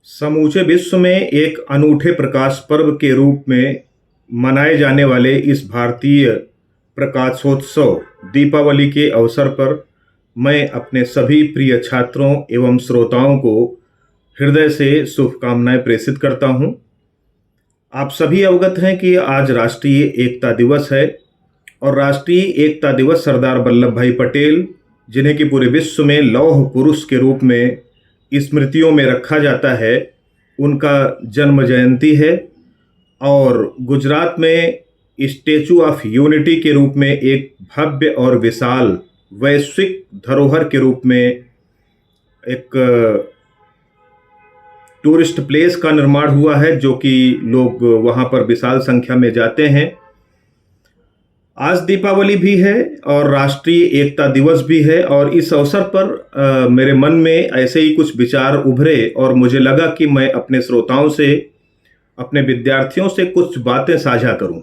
समूचे विश्व में एक अनूठे प्रकाश पर्व के रूप में मनाए जाने वाले इस भारतीय प्रकाशोत्सव दीपावली के अवसर पर मैं अपने सभी प्रिय छात्रों एवं श्रोताओं को हृदय से शुभकामनाएं प्रेषित करता हूं। आप सभी अवगत हैं कि आज राष्ट्रीय एकता दिवस है और राष्ट्रीय एकता दिवस सरदार वल्लभ भाई पटेल, जिन्हें कि पूरे विश्व में लौह पुरुष के रूप में स्मृतियों में रखा जाता है, उनका जन्म जयंती है। और गुजरात में स्टैचू ऑफ यूनिटी के रूप में एक भव्य और विशाल वैश्विक धरोहर के रूप में एक टूरिस्ट प्लेस का निर्माण हुआ है, जो कि लोग वहां पर विशाल संख्या में जाते हैं। आज दीपावली भी है और राष्ट्रीय एकता दिवस भी है और इस अवसर पर मेरे मन में ऐसे ही कुछ विचार उभरे और मुझे लगा कि मैं अपने श्रोताओं से, अपने विद्यार्थियों से कुछ बातें साझा करूं।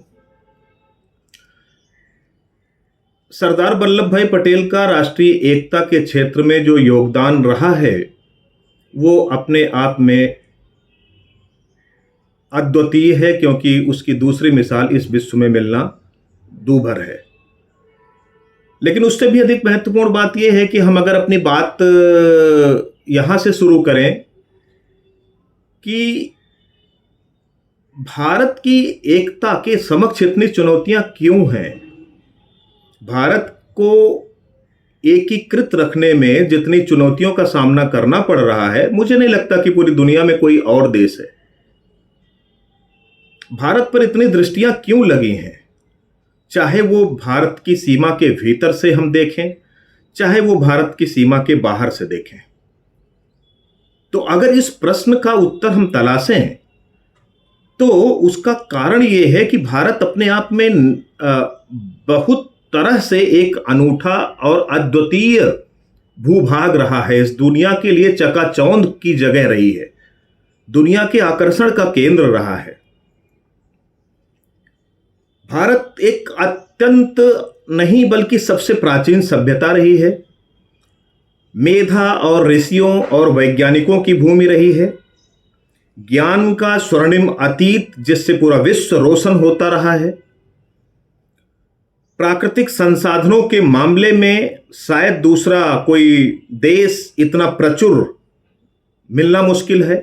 सरदार वल्लभ भाई पटेल का राष्ट्रीय एकता के क्षेत्र में जो योगदान रहा है वो अपने आप में अद्वितीय है, क्योंकि उसकी दूसरी मिसाल इस विश्व में मिलना दूभर है। लेकिन उससे भी अधिक महत्वपूर्ण बात यह है कि हम अगर अपनी बात यहां से शुरू करें कि भारत की एकता के समक्ष इतनी चुनौतियां क्यों हैं। भारत को एकीकृत रखने में जितनी चुनौतियों का सामना करना पड़ रहा है, मुझे नहीं लगता कि पूरी दुनिया में कोई और देश है। भारत पर इतनी दृष्टियां क्यों लगी हैं, चाहे वो भारत की सीमा के भीतर से हम देखें, चाहे वो भारत की सीमा के बाहर से देखें। तो अगर इस प्रश्न का उत्तर हम तलाशें तो उसका कारण ये है कि भारत अपने आप में बहुत तरह से एक अनूठा और अद्वितीय भूभाग रहा है। इस दुनिया के लिए चकाचौंध की जगह रही है, दुनिया के आकर्षण का केंद्र रहा है। भारत एक अत्यंत नहीं बल्कि सबसे प्राचीन सभ्यता रही है, मेधा और ऋषियों और वैज्ञानिकों की भूमि रही है, ज्ञान का स्वर्णिम अतीत जिससे पूरा विश्व रोशन होता रहा है। प्राकृतिक संसाधनों के मामले में शायद दूसरा कोई देश इतना प्रचुर मिलना मुश्किल है।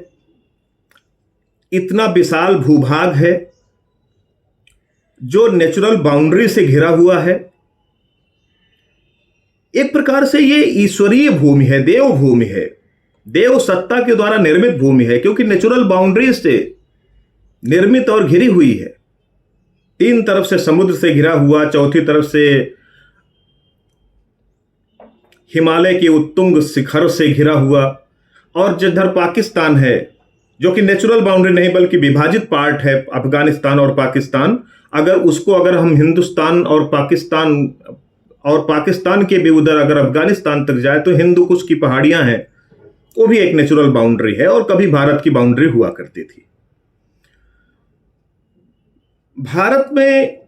इतना विशाल भूभाग है जो नेचुरल बाउंड्री से घिरा हुआ है। एक प्रकार से ये ईश्वरीय भूमि है, देव भूमि है, देव सत्ता के द्वारा निर्मित भूमि है, क्योंकि नेचुरल बाउंड्री से निर्मित और घिरी हुई है। तीन तरफ से समुद्र से घिरा हुआ, चौथी तरफ से हिमालय के उत्तुंग शिखर से घिरा हुआ, और जिधर पाकिस्तान है जो कि नेचुरल बाउंड्री नहीं बल्कि विभाजित पार्ट है, अफगानिस्तान और पाकिस्तान। अगर हम हिंदुस्तान और पाकिस्तान के भी उधर अगर अफगानिस्तान तक जाए तो हिंदू कुश की पहाड़ियां हैं, वो भी एक नेचुरल बाउंड्री है और कभी भारत की बाउंड्री हुआ करती थी। भारत में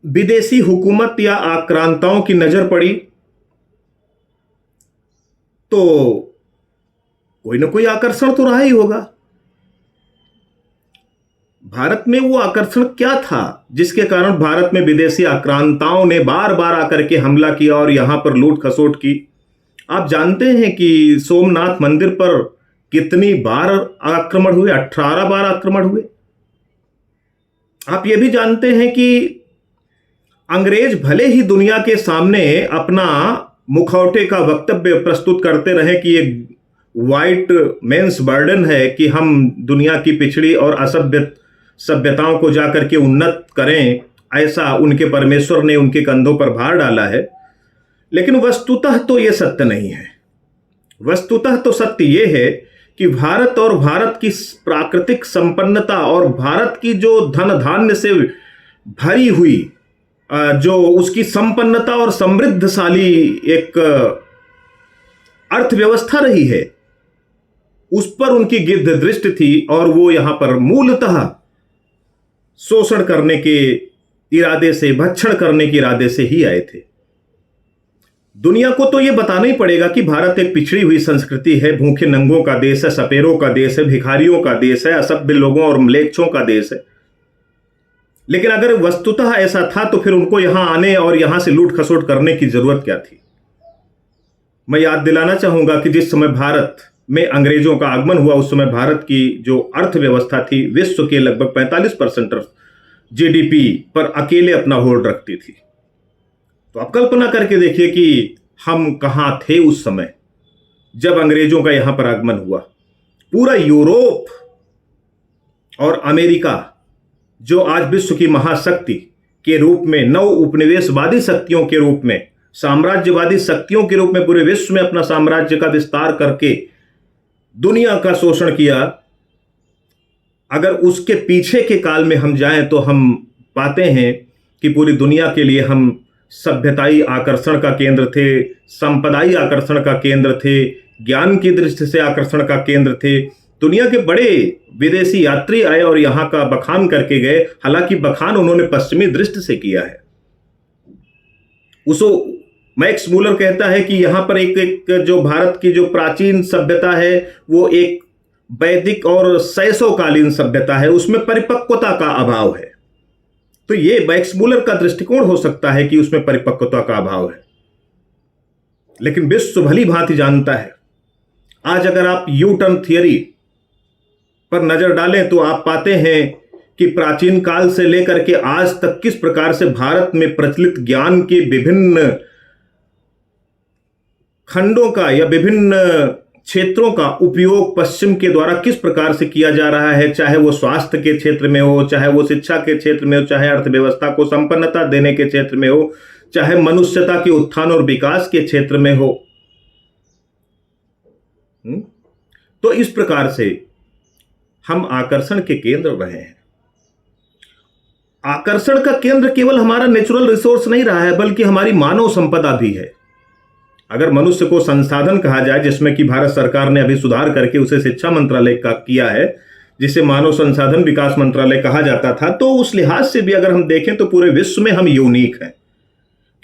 विदेशी हुकूमत या आक्रांताओं की नजर पड़ी तो कोई ना कोई आकर्षण तो रहा ही होगा। भारत में वो आकर्षण क्या था जिसके कारण भारत में विदेशी आक्रांताओं ने बार बार आकर के हमला किया और यहां पर लूट खसोट की। आप जानते हैं कि सोमनाथ मंदिर पर कितनी बार आक्रमण हुए? 18 बार आक्रमण हुए। आप ये भी जानते हैं कि अंग्रेज भले ही दुनिया के सामने अपना मुखौटे का वक्तव्य प्रस्तुत करते रहे कि ये व्हाइट मेंस बर्डन है कि हम दुनिया की पिछड़ी और असभ्य सभ्यताओं को जाकर के उन्नत करें, ऐसा उनके परमेश्वर ने उनके कंधों पर भार डाला है, लेकिन वस्तुतः तो यह सत्य नहीं है। वस्तुतः तो सत्य यह है कि भारत और भारत की प्राकृतिक संपन्नता और भारत की जो धन धान्य से भरी हुई जो उसकी संपन्नता और समृद्धशाली एक अर्थव्यवस्था रही है, उस पर उनकी गिद्ध दृष्टि थी और वो यहां पर मूलतः शोषण करने के इरादे से, भक्षण करने के इरादे से ही आए थे। दुनिया को तो ये बताना ही पड़ेगा कि भारत एक पिछड़ी हुई संस्कृति है, भूखे नंगों का देश है, सपेरों का देश है, भिखारियों का देश है, असभ्य लोगों और म्लेच्छों का देश है। लेकिन अगर वस्तुतः ऐसा था तो फिर उनको यहां आने और यहां से लूट खसोट करने की जरूरत क्या थी? मैं याद दिलाना चाहूंगा कि जिस समय भारत में अंग्रेजों का आगमन हुआ उस समय भारत की जो अर्थव्यवस्था थी विश्व के लगभग 45% जीडीपी पर अकेले अपना होल्ड रखती थी। तो आप कल्पना करके देखिए कि हम कहां थे उस समय जब अंग्रेजों का यहां पर आगमन हुआ। पूरा यूरोप और अमेरिका जो आज विश्व की महाशक्ति के रूप में, नव उपनिवेशवादी शक्तियों के रूप में, साम्राज्यवादी शक्तियों के रूप में पूरे विश्व में अपना साम्राज्य का विस्तार करके दुनिया का शोषण किया, अगर उसके पीछे के काल में हम जाएं तो हम पाते हैं कि पूरी दुनिया के लिए हम सभ्यताई आकर्षण का केंद्र थे, संपदाई आकर्षण का केंद्र थे, ज्ञान की दृष्टि से आकर्षण का केंद्र थे। दुनिया के बड़े विदेशी यात्री आए और यहां का बखान करके गए। हालांकि बखान उन्होंने पश्चिमी दृष्टि से किया है। उसो मैक्स मूलर कहता है कि यहां पर एक जो भारत की जो प्राचीन सभ्यता है वो एक वैदिक और शैशवकालीन सभ्यता है, उसमें परिपक्वता का अभाव है। तो ये मैक्स मूलर का दृष्टिकोण हो सकता है कि उसमें परिपक्वता का अभाव है, लेकिन विश्व भली भांति जानता है। आज अगर आप यू टर्न थियरी पर नजर डालें तो आप पाते हैं कि प्राचीन काल से लेकर के आज तक किस प्रकार से भारत में प्रचलित ज्ञान के विभिन्न खंडों का या विभिन्न क्षेत्रों का उपयोग पश्चिम के द्वारा किस प्रकार से किया जा रहा है, चाहे वो स्वास्थ्य के क्षेत्र में हो, चाहे वो शिक्षा के क्षेत्र में हो, चाहे अर्थव्यवस्था को संपन्नता देने के क्षेत्र में हो, चाहे मनुष्यता के उत्थान और विकास के क्षेत्र में हो। तो इस प्रकार से हम आकर्षण के केंद्र रहे हैं। आकर्षण का केंद्र केवल हमारा नेचुरल रिसोर्स नहीं रहा है, बल्कि हमारी मानव संपदा भी है। अगर मनुष्य को संसाधन कहा जाए, जिसमें कि भारत सरकार ने अभी सुधार करके उसे शिक्षा मंत्रालय का किया है, जिसे मानव संसाधन विकास मंत्रालय कहा जाता था, तो उस लिहाज से भी अगर हम देखें तो पूरे विश्व में हम यूनिक हैं,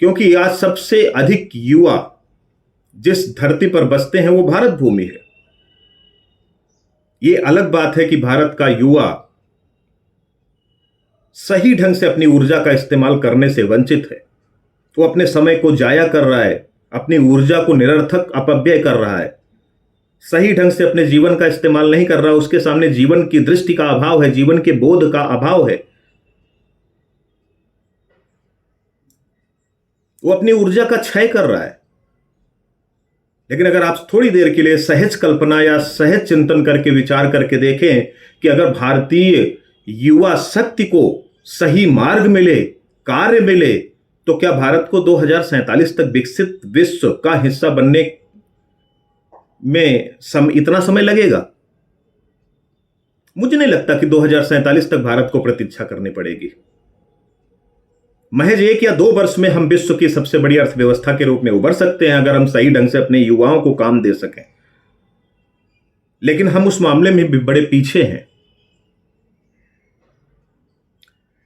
क्योंकि आज सबसे अधिक युवा जिस धरती पर बसते हैं वो भारत भूमि है। ये अलग बात है कि भारत का युवा सही ढंग से अपनी ऊर्जा का इस्तेमाल करने से वंचित है। वो अपने समय को जाया कर रहा है, अपनी ऊर्जा को निरर्थक अपव्यय कर रहा है, सही ढंग से अपने जीवन का इस्तेमाल नहीं कर रहा। उसके सामने जीवन की दृष्टि का अभाव है, जीवन के बोध का अभाव है। वो अपनी ऊर्जा का क्षय कर रहा है। लेकिन अगर आप थोड़ी देर के लिए सहज कल्पना या सहज चिंतन करके विचार करके देखें कि अगर भारतीय युवा शक्ति को सही मार्ग मिले, कार्य मिले, तो क्या भारत को 2047 तक विकसित विश्व का हिस्सा बनने में इतना समय लगेगा? मुझे नहीं लगता कि 2047 तक भारत को प्रतीक्षा करनी पड़ेगी। महज 1 या 2 वर्ष में हम विश्व की सबसे बड़ी अर्थव्यवस्था के रूप में उभर सकते हैं, अगर हम सही ढंग से अपने युवाओं को काम दे सकें। लेकिन हम उस मामले में भी बड़े पीछे हैं।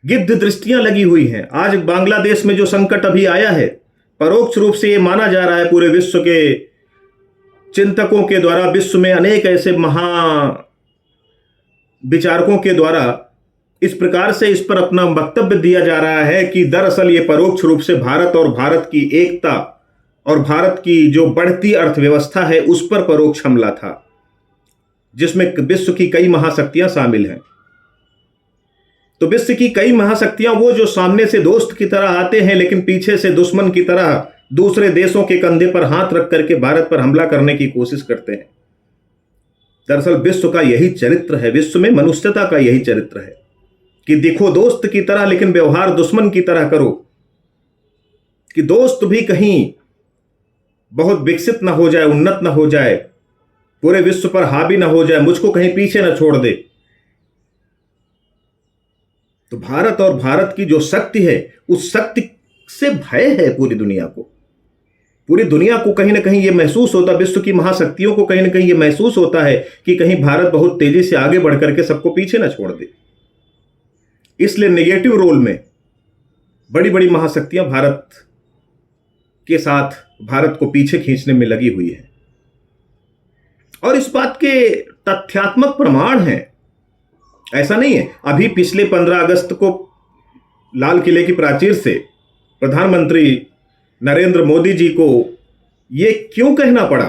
गिद्ध दृष्टियां लगी हुई हैं। आज बांग्लादेश में जो संकट अभी आया है, परोक्ष रूप से यह माना जा रहा है पूरे विश्व के चिंतकों के द्वारा, विश्व में अनेक ऐसे महा विचारकों के द्वारा इस प्रकार से इस पर अपना वक्तव्य दिया जा रहा है कि दरअसल ये परोक्ष रूप से भारत और भारत की एकता और भारत की जो बढ़ती अर्थव्यवस्था है उस पर परोक्ष हमला था, जिसमें विश्व की कई महाशक्तियां शामिल हैं। तो विश्व की कई महाशक्तियां वो जो सामने से दोस्त की तरह आते हैं, लेकिन पीछे से दुश्मन की तरह दूसरे देशों के कंधे पर हाथ रख करके भारत पर हमला करने की कोशिश करते हैं। दरअसल विश्व का यही चरित्र है, विश्व में मनुष्यता का यही चरित्र है कि दिखो दोस्त की तरह लेकिन व्यवहार दुश्मन की तरह करो, कि दोस्त भी कहीं बहुत विकसित ना हो जाए, उन्नत ना हो जाए, पूरे विश्व पर हावी ना हो जाए, मुझको कहीं पीछे ना छोड़ दे। तो भारत और भारत की जो शक्ति है, उस शक्ति से भय है पूरी दुनिया को। पूरी दुनिया को कहीं ना कहीं यह महसूस होता, विश्व की महाशक्तियों को कहीं ना कहीं यह महसूस होता है कि कहीं भारत बहुत तेजी से आगे बढ़ करके सबको पीछे ना छोड़ दे। इसलिए नेगेटिव रोल में बड़ी बड़ी महाशक्तियां भारत के साथ भारत को पीछे खींचने में लगी हुई है। और इस बात के तथ्यात्मक प्रमाण हैं। ऐसा नहीं है, अभी पिछले 15 अगस्त को लाल किले की प्राचीर से प्रधानमंत्री नरेंद्र मोदी जी को यह क्यों कहना पड़ा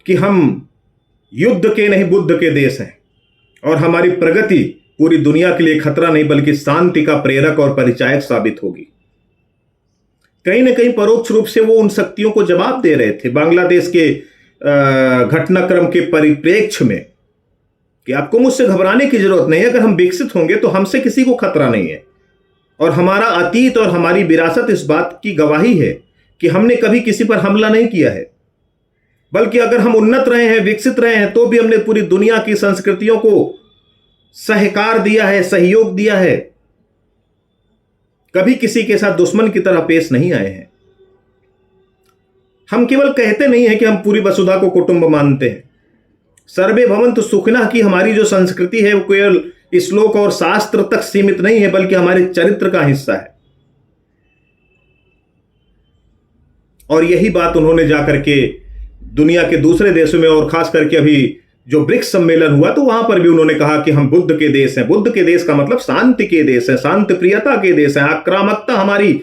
कि हम युद्ध के नहीं बुद्ध के देश हैं और हमारी प्रगति पूरी दुनिया के लिए खतरा नहीं बल्कि शांति का प्रेरक और परिचायक साबित होगी। कहीं ना कहीं परोक्ष रूप से वो उन शक्तियों को जवाब दे रहे थे बांग्लादेश के घटनाक्रम के परिप्रेक्ष्य में कि आपको मुझसे घबराने की जरूरत नहीं है, अगर हम विकसित होंगे तो हमसे किसी को खतरा नहीं है। और हमारा अतीत और हमारी विरासत इस बात की गवाही है कि हमने कभी किसी पर हमला नहीं किया है, बल्कि अगर हम उन्नत रहे हैं, विकसित रहे हैं, तो भी हमने पूरी दुनिया की संस्कृतियों को सहकार दिया है, सहयोग दिया है। कभी किसी के साथ दुश्मन की तरह पेश नहीं आए हैं। हम केवल कहते नहीं हैं कि हम पूरी वसुधा को कुटुंब मानते हैं। सर्वे भवन्तु सुखिनः की हमारी जो संस्कृति है वो केवल श्लोक और शास्त्र तक सीमित नहीं है, बल्कि हमारे चरित्र का हिस्सा है। और यही बात उन्होंने जाकर के दुनिया के दूसरे देशों में, और खास करके अभी जो ब्रिक्स सम्मेलन हुआ तो वहां पर भी उन्होंने कहा कि हम बुद्ध के देश हैं। बुद्ध के देश का मतलब शांति के देश है, शांति प्रियता के देश है। आक्रामकता हमारी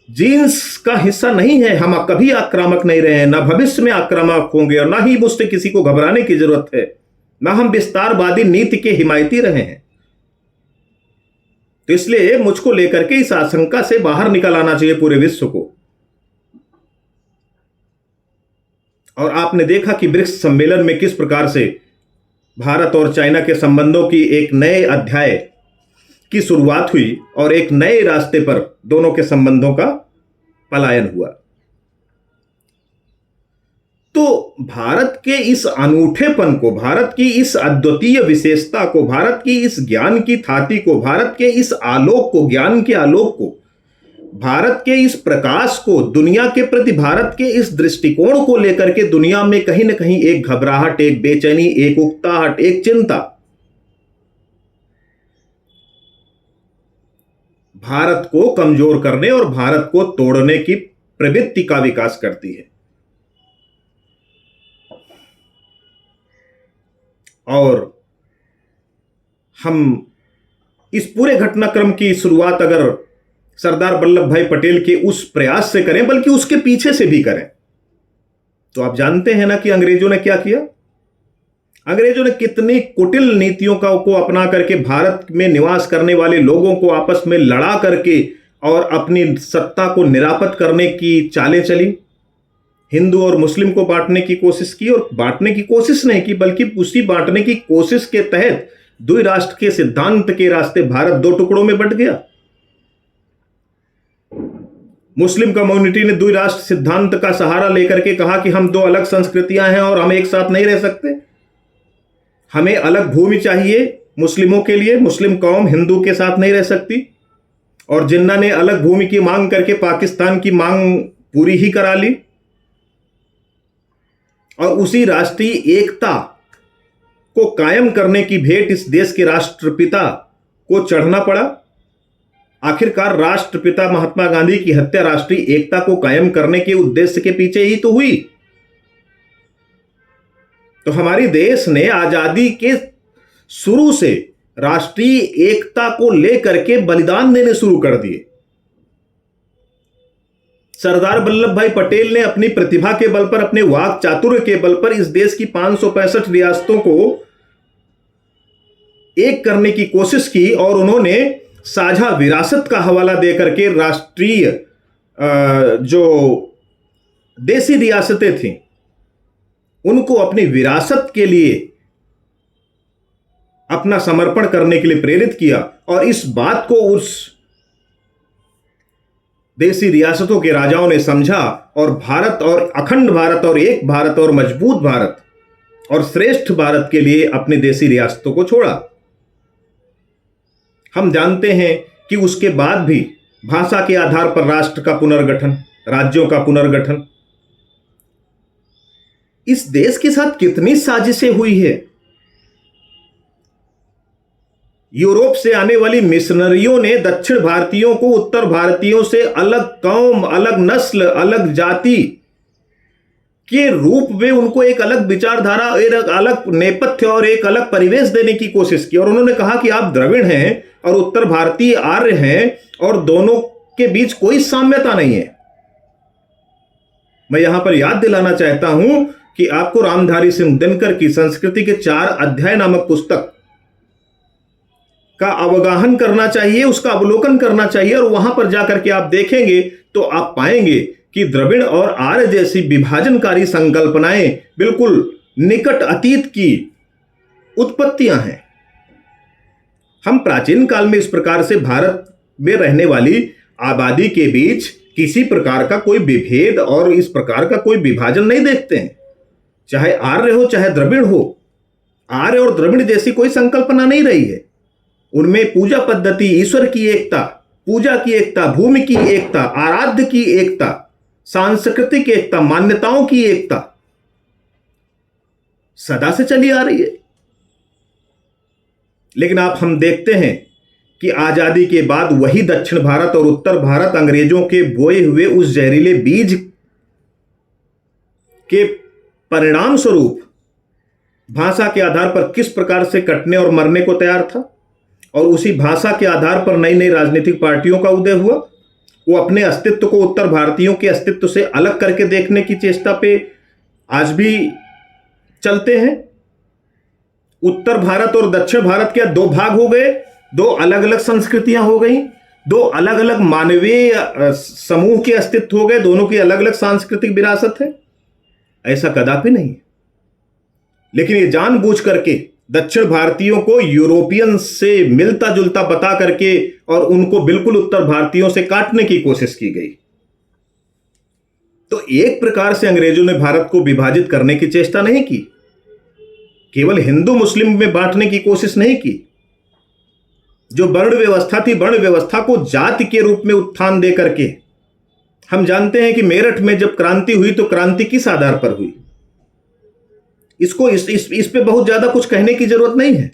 जीन्स का हिस्सा नहीं है। हम कभी आक्रामक नहीं रहे हैं, ना भविष्य में आक्रामक होंगे, और ना ही मुझसे किसी को घबराने की जरूरत है, ना हम विस्तारवादी नीति के हिमायती रहे हैं। तो इसलिए मुझको लेकर के इस आशंका से बाहर निकल आना चाहिए पूरे विश्व को। और आपने देखा कि ब्रिक्स सम्मेलन में किस प्रकार से भारत और चाइना के संबंधों की एक नए अध्याय की शुरुआत हुई और एक नए रास्ते पर दोनों के संबंधों का पलायन हुआ। तो भारत के इस अनूठेपन को, भारत की इस अद्वितीय विशेषता को, भारत की इस ज्ञान की थाती को, भारत के इस आलोक को, ज्ञान के आलोक को, भारत के इस प्रकाश को, दुनिया के प्रति भारत के इस दृष्टिकोण को लेकर के दुनिया में कहीं ना कहीं एक घबराहट, एक बेचैनी, एक उकताहट, एक चिंता भारत को कमजोर करने और भारत को तोड़ने की प्रवृत्ति का विकास करती है। और हम इस पूरे घटनाक्रम की शुरुआत अगर सरदार वल्लभ भाई पटेल के उस प्रयास से करें, बल्कि उसके पीछे से भी करें, तो आप जानते हैं ना कि अंग्रेजों ने क्या किया। अंग्रेजों ने कितनी कुटिल नीतियों को अपना करके भारत में निवास करने वाले लोगों को आपस में लड़ा करके और अपनी सत्ता को निरापद करने की चालें चली। हिंदू और मुस्लिम को बांटने की कोशिश की, और बांटने की कोशिश नहीं की बल्कि उसी बांटने की कोशिश के तहत द्विराष्ट्र के सिद्धांत के रास्ते भारत दो टुकड़ों में बंट गया। मुस्लिम कम्युनिटी ने द्विराष्ट्र सिद्धांत का सहारा लेकर के कहा कि हम दो अलग संस्कृतियां हैं और हम एक साथ नहीं रह सकते, हमें अलग भूमि चाहिए मुस्लिमों के लिए, मुस्लिम कौम हिंदू के साथ नहीं रह सकती। और जिन्ना ने अलग भूमि की मांग करके पाकिस्तान की मांग पूरी ही करा ली, और उसी राष्ट्रीय एकता को कायम करने की भेंट इस देश के राष्ट्रपिता को चढ़ना पड़ा। आखिरकार राष्ट्रपिता महात्मा गांधी की हत्या राष्ट्रीय एकता को कायम करने के उद्देश्य के पीछे ही तो हुई। तो हमारे देश ने आजादी के शुरू से राष्ट्रीय एकता को लेकर के बलिदान देने शुरू कर दिए। सरदार वल्लभ भाई पटेल ने अपनी प्रतिभा के बल पर, अपने वाक चातुर्य के बल पर इस देश की 565 रियासतों को एक करने की कोशिश की, और उन्होंने साझा विरासत का हवाला देकर के राष्ट्रीय जो देसी रियासतें थीं उनको अपनी विरासत के लिए अपना समर्पण करने के लिए प्रेरित किया। और इस बात को उस देसी रियासतों के राजाओं ने समझा, और भारत और अखंड भारत और एक भारत और मजबूत भारत और श्रेष्ठ भारत के लिए अपनी देसी रियासतों को छोड़ा। हम जानते हैं कि उसके बाद भी भाषा के आधार पर राष्ट्र का पुनर्गठन, राज्यों का पुनर्गठन, इस देश के साथ कितनी साजिशें हुई है। यूरोप से आने वाली मिशनरियों ने दक्षिण भारतीयों को उत्तर भारतीयों से अलग कौम, अलग नस्ल, अलग जाति के रूप में उनको एक अलग विचारधारा, एक अलग नेपथ्य और एक अलग परिवेश देने की कोशिश की। और उन्होंने कहा कि आप द्रविड़ हैं और उत्तर भारतीय आर्य हैं और दोनों के बीच कोई साम्यता नहीं है। मैं यहां पर याद दिलाना चाहता हूं कि आपको रामधारी सिंह दिनकर की संस्कृति के 4 अध्याय नामक पुस्तक का अवगाहन करना चाहिए, उसका अवलोकन करना चाहिए। और वहां पर जाकर के आप देखेंगे तो आप पाएंगे कि द्रविड़ और आर्य जैसी विभाजनकारी संकल्पनाएं बिल्कुल निकट अतीत की उत्पत्तियां हैं। हम प्राचीन काल में इस प्रकार से भारत में रहने वाली आबादी के बीच किसी प्रकार का कोई विभेद और इस प्रकार का कोई विभाजन नहीं देखते हैं। चाहे आर्य हो चाहे द्रविड़ हो, आर्य और द्रविड़ जैसी कोई संकल्पना नहीं रही है। उनमें पूजा पद्धति, ईश्वर की एकता, पूजा की एकता, भूमि की एकता, आराध्य की एकता, सांस्कृतिक एकता, मान्यताओं की एकता सदा से चली आ रही है। लेकिन हम देखते हैं कि आजादी के बाद वही दक्षिण भारत और उत्तर भारत अंग्रेजों के बोए हुए उस जहरीले बीज के परिणाम स्वरूप भाषा के आधार पर किस प्रकार से कटने और मरने को तैयार था। और उसी भाषा के आधार पर नई नई राजनीतिक पार्टियों का उदय हुआ। वो अपने अस्तित्व को उत्तर भारतीयों के अस्तित्व से अलग करके देखने की चेष्टा पे आज भी चलते हैं। उत्तर भारत और दक्षिण भारत क्या 2 भाग हो गए? 2 अलग अलग संस्कृतियां हो गई, 2 अलग अलग मानवीय समूह के अस्तित्व हो गए, दोनों की अलग अलग सांस्कृतिक विरासत है? ऐसा कदापि नहीं। लेकिन ये जानबूझ करके दक्षिण भारतीयों को यूरोपियन से मिलता जुलता बता करके और उनको बिल्कुल उत्तर भारतीयों से काटने की कोशिश की गई। तो एक प्रकार से अंग्रेजों ने भारत को विभाजित करने की चेष्टा नहीं की, केवल हिंदू मुस्लिम में बांटने की कोशिश नहीं की। जो वर्ण व्यवस्था थी, वर्ण व्यवस्था को जाति के रूप में उत्थान दे करके, हम जानते हैं कि मेरठ में जब क्रांति हुई तो क्रांति किस आधार पर हुई? इस पे बहुत ज्यादा कुछ कहने की जरूरत नहीं है।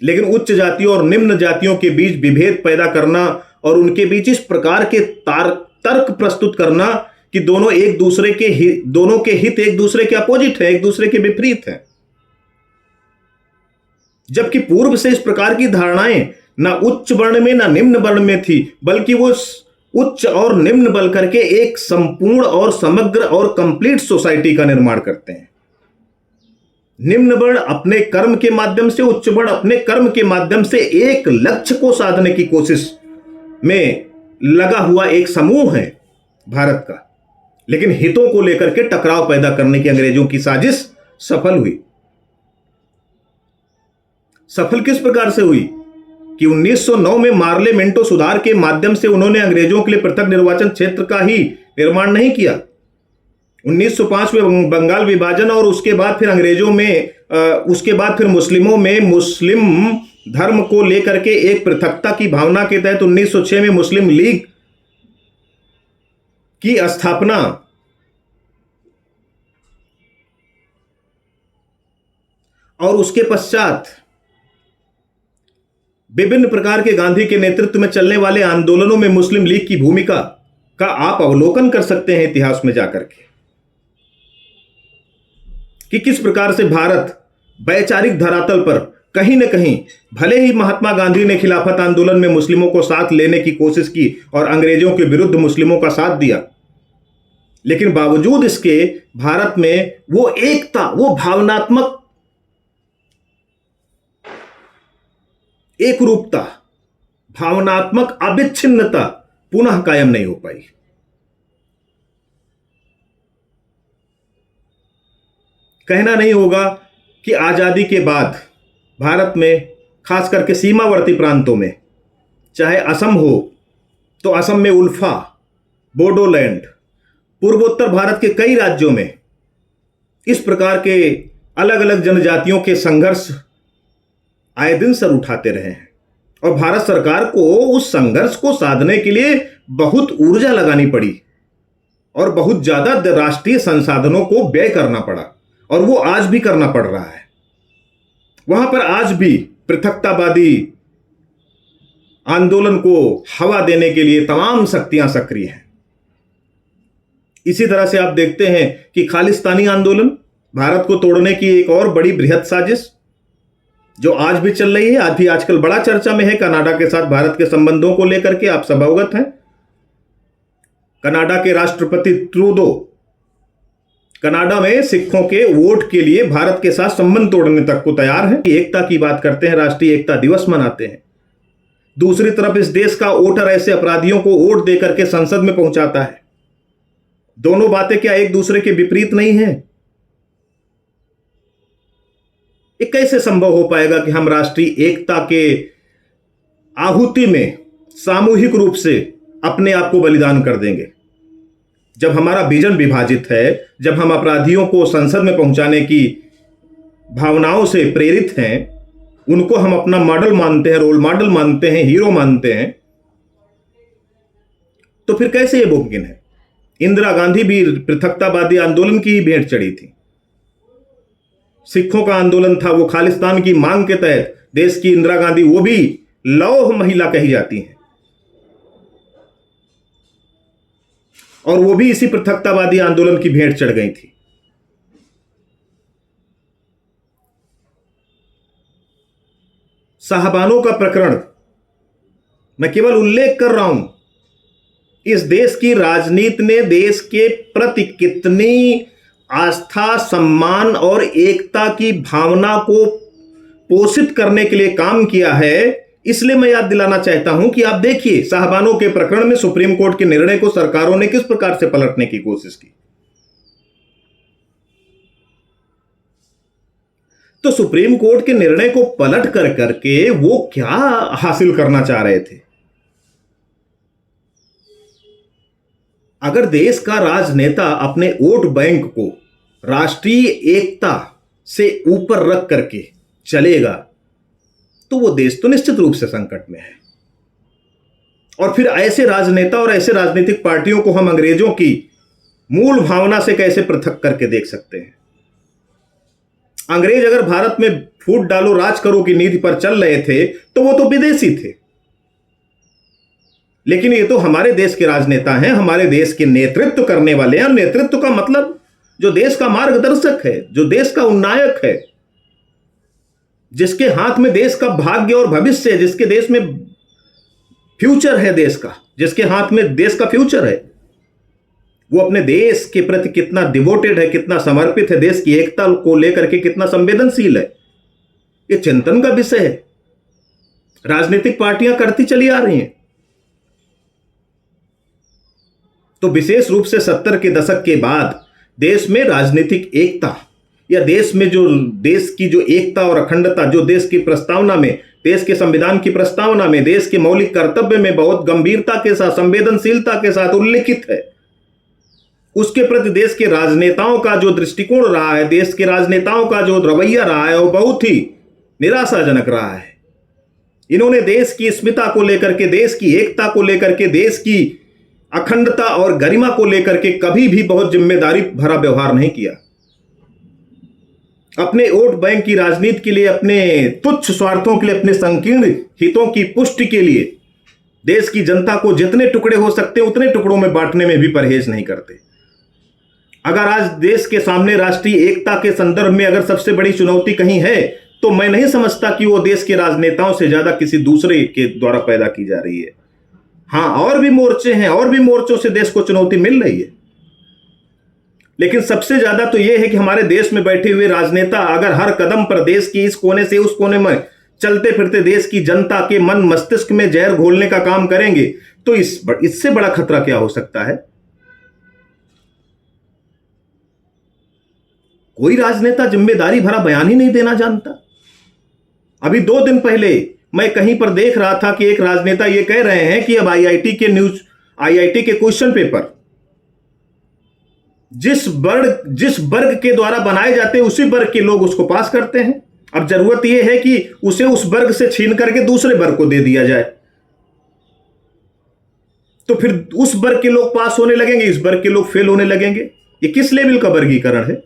लेकिन उच्च जातियों और निम्न जातियों के बीच विभेद पैदा करना और उनके बीच इस प्रकार के तर्क प्रस्तुत करना कि दोनों के हित एक दूसरे के अपोजिट है, एक दूसरे के विपरीत है। जबकि पूर्व से इस प्रकार की धारणाएं ना उच्च वर्ण में ना निम्न वर्ण में थी, बल्कि वो उच्च और निम्न बल करके एक संपूर्ण और समग्र और कंप्लीट सोसाइटी का निर्माण करते हैं। निम्न वर्ण अपने कर्म के माध्यम से, उच्च वर्ण अपने कर्म के माध्यम से एक लक्ष्य को साधने की कोशिश में लगा हुआ एक समूह है भारत का। लेकिन हितों को लेकर के टकराव पैदा करने की अंग्रेजों की साजिश सफल हुई। सफल किस प्रकार से हुई कि 1909 में मार्ले मिंटो सुधार के माध्यम से उन्होंने अंग्रेजों के लिए पृथक निर्वाचन क्षेत्र का ही निर्माण नहीं किया। 1905 में बंगाल विभाजन और उसके बाद फिर अंग्रेजों में उसके बाद फिर मुस्लिमों में मुस्लिम धर्म को लेकर के एक पृथकता की भावना के तहत 1906 में मुस्लिम लीग की स्थापना और उसके पश्चात विभिन्न प्रकार के गांधी के नेतृत्व में चलने वाले आंदोलनों में मुस्लिम लीग की भूमिका का आप अवलोकन कर सकते हैं इतिहास में जाकर के कि किस प्रकार से भारत वैचारिक धरातल पर कहीं न कहीं, भले ही महात्मा गांधी ने खिलाफत आंदोलन में मुस्लिमों को साथ लेने की कोशिश की और अंग्रेजों के विरुद्ध मुस्लिमों का साथ दिया, लेकिन बावजूद इसके भारत में वो एकता, वो भावनात्मक एकरूपता, भावनात्मक अविच्छिन्नता पुनः कायम नहीं हो पाई। कहना नहीं होगा कि आजादी के बाद भारत में खास करके सीमावर्ती प्रांतों में, चाहे असम हो तो असम में उल्फा, बोडोलैंड, पूर्वोत्तर भारत के कई राज्यों में इस प्रकार के अलग अलग जनजातियों के संघर्ष आए दिन सर उठाते रहे हैं और भारत सरकार को उस संघर्ष को साधने के लिए बहुत ऊर्जा लगानी पड़ी और बहुत ज्यादा राष्ट्रीय संसाधनों को व्यय करना पड़ा और वो आज भी करना पड़ रहा है। वहां पर आज भी पृथकतावादी आंदोलन को हवा देने के लिए तमाम शक्तियां सक्रिय हैं। इसी तरह से आप देखते हैं कि खालिस्तानी आंदोलन, भारत को तोड़ने की एक और बड़ी बृहद साजिश जो आज भी चल रही है, आज भी आजकल बड़ा चर्चा में है। कनाडा के साथ भारत के संबंधों को लेकर के आप सब अवगत हैं। कनाडा के राष्ट्रपति ट्रूडो कनाडा में सिखों के वोट के लिए भारत के साथ संबंध तोड़ने तक को तैयार हैं। एकता की बात करते हैं, राष्ट्रीय एकता दिवस मनाते हैं। दूसरी तरफ इस देश का वोटर ऐसे अपराधियों को वोट देकर के संसद में पहुंचाता है। दोनों बातें क्या एक दूसरे के विपरीत नहीं है? ये कैसे संभव हो पाएगा कि हम राष्ट्रीय एकता के आहुति में सामूहिक रूप से अपने आप को बलिदान कर देंगे, जब हमारा विजन विभाजित है, जब हम अपराधियों को संसद में पहुंचाने की भावनाओं से प्रेरित हैं, उनको हम अपना मॉडल मानते हैं, रोल मॉडल मानते हैं, हीरो मानते हैं, तो फिर कैसे ये मुमकिन है? इंदिरा गांधी भी पृथकतावादी आंदोलन की ही भेंट चढ़ी थी। सिखों का आंदोलन था, वो खालिस्तान की मांग के तहत देश की इंदिरा गांधी, वो भी लौह महिला कही जाती हैं, और वो भी इसी पृथकतावादी आंदोलन की भेंट चढ़ गई थी। साहबानों का प्रकरण मैं केवल उल्लेख कर रहा हूं। इस देश की राजनीति ने देश के प्रति कितनी आस्था, सम्मान और एकता की भावना को पोषित करने के लिए काम किया है, इसलिए मैं याद दिलाना चाहता हूं कि आप देखिए साहबानों के प्रकरण में सुप्रीम कोर्ट के निर्णय को सरकारों ने किस प्रकार से पलटने की कोशिश की। तो सुप्रीम कोर्ट के निर्णय को पलट कर करके वो क्या हासिल करना चाह रहे थे? अगर देश का राजनेता अपने वोट बैंक को राष्ट्रीय एकता से ऊपर रख करके चलेगा, तो वो देश तो निश्चित रूप से संकट में है। और फिर ऐसे राजनेता और ऐसे राजनीतिक पार्टियों को हम अंग्रेजों की मूल भावना से कैसे पृथक करके देख सकते हैं? अंग्रेज अगर भारत में फूट डालो राज करो की नीति पर चल रहे थे, तो वो तो विदेशी थे, लेकिन ये तो हमारे देश के राजनेता हैं, हमारे देश के नेतृत्व करने वाले हैं। और नेतृत्व का मतलब जो देश का मार्गदर्शक है, जो देश का उन्नायक है, जिसके हाथ में देश का भाग्य और भविष्य है, जिसके देश में फ्यूचर है देश का, जिसके हाथ में देश का फ्यूचर है, वो अपने देश के प्रति कितना डिवोटेड है, कितना समर्पित है, देश की एकता को लेकर के कितना संवेदनशील है, ये चिंतन का विषय है। राजनीतिक पार्टियां करती चली आ रही हैं। तो विशेष रूप से 70 के दशक के बाद देश में राजनीतिक एकता या देश में जो देश की जो एकता और अखंडता जो देश की प्रस्तावना में, देश के संविधान की प्रस्तावना में, देश के मौलिक कर्तव्य में बहुत गंभीरता के साथ, संवेदनशीलता के साथ उल्लिखित है, उसके प्रति देश के राजनेताओं का जो दृष्टिकोण रहा है, देश के राजनेताओं का जो रवैया रहा है, वो बहुत ही निराशाजनक रहा है। इन्होंने देश की अस्मिता को लेकर के, देश की एकता को लेकर के, देश की अखंडता और गरिमा को लेकर के कभी भी बहुत जिम्मेदारी भरा व्यवहार नहीं किया। अपने वोट बैंक की राजनीति के लिए, अपने तुच्छ स्वार्थों के लिए, अपने संकीर्ण हितों की पुष्टि के लिए देश की जनता को जितने टुकड़े हो सकते उतने टुकड़ों में बांटने में भी परहेज नहीं करते। अगर आज देश के सामने राष्ट्रीय एकता के संदर्भ में अगर सबसे बड़ी चुनौती कहीं है, तो मैं नहीं समझता कि वो देश के राजनेताओं से ज्यादा किसी दूसरे के द्वारा पैदा की जा रही है। हां, और भी मोर्चे हैं, और भी मोर्चों से देश को चुनौती मिल रही है, लेकिन सबसे ज्यादा तो यह है कि हमारे देश में बैठे हुए राजनेता अगर हर कदम पर देश की इस कोने से उस कोने में चलते फिरते देश की जनता के मन मस्तिष्क में जहर घोलने का काम करेंगे, तो इससे बड़ा खतरा क्या हो सकता है? कोई राजनेता जिम्मेदारी भरा बयान ही नहीं देना जानता। अभी 2 दिन पहले मैं कहीं पर देख रहा था कि एक राजनेता ये कह रहे हैं कि अब आईआईटी के क्वेश्चन पेपर जिस वर्ग के द्वारा बनाए जाते हैं उसी वर्ग के लोग उसको पास करते हैं। अब जरूरत यह है कि उसे उस वर्ग से छीन करके दूसरे वर्ग को दे दिया जाए, तो फिर उस वर्ग के लोग पास होने लगेंगे, इस वर्ग के लोग फेल होने लगेंगे। ये किस लेवल का वर्गीकरण है?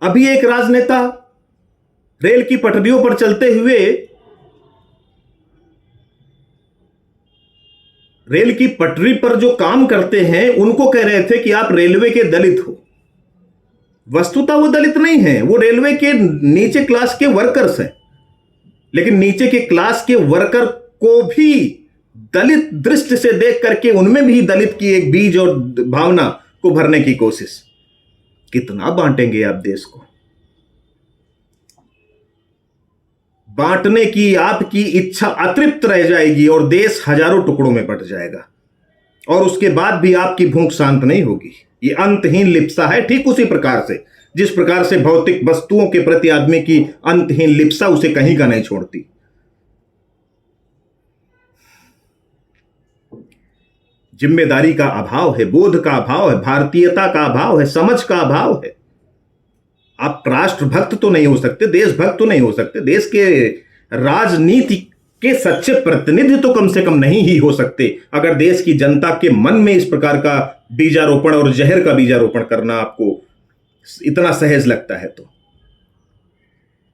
अभी एक राजनेता रेल की पटरियों पर चलते हुए, रेल की पटरी पर जो काम करते हैं उनको कह रहे थे कि आप रेलवे के दलित हो। वस्तुतः वो दलित नहीं हैं, वो रेलवे के नीचे क्लास के वर्कर्स हैं, लेकिन नीचे के क्लास के वर्कर को भी दलित दृष्टि से देख करके उनमें भी दलित की एक बीज और भावना को भरने की कोशिश। कितना बांटेंगे आप देश को? बांटने की आपकी इच्छा अतृप्त रह जाएगी और देश हजारों टुकड़ों में बंट जाएगा, और उसके बाद भी आपकी भूख शांत नहीं होगी। ये अंतहीन लिप्सा है, ठीक उसी प्रकार से जिस प्रकार से भौतिक वस्तुओं के प्रति आदमी की अंतहीन लिप्सा उसे कहीं का नहीं छोड़ती। जिम्मेदारी का अभाव है, बोध का अभाव है, भारतीयता का अभाव है, समझ का अभाव है। आप राष्ट्रभक्त तो नहीं हो सकते, देशभक्त तो नहीं हो सकते, देश के राजनीति के सच्चे प्रतिनिधि तो कम से कम नहीं ही हो सकते, अगर देश की जनता के मन में इस प्रकार का बीजारोपण और जहर का बीजारोपण करना आपको इतना सहज लगता है तो।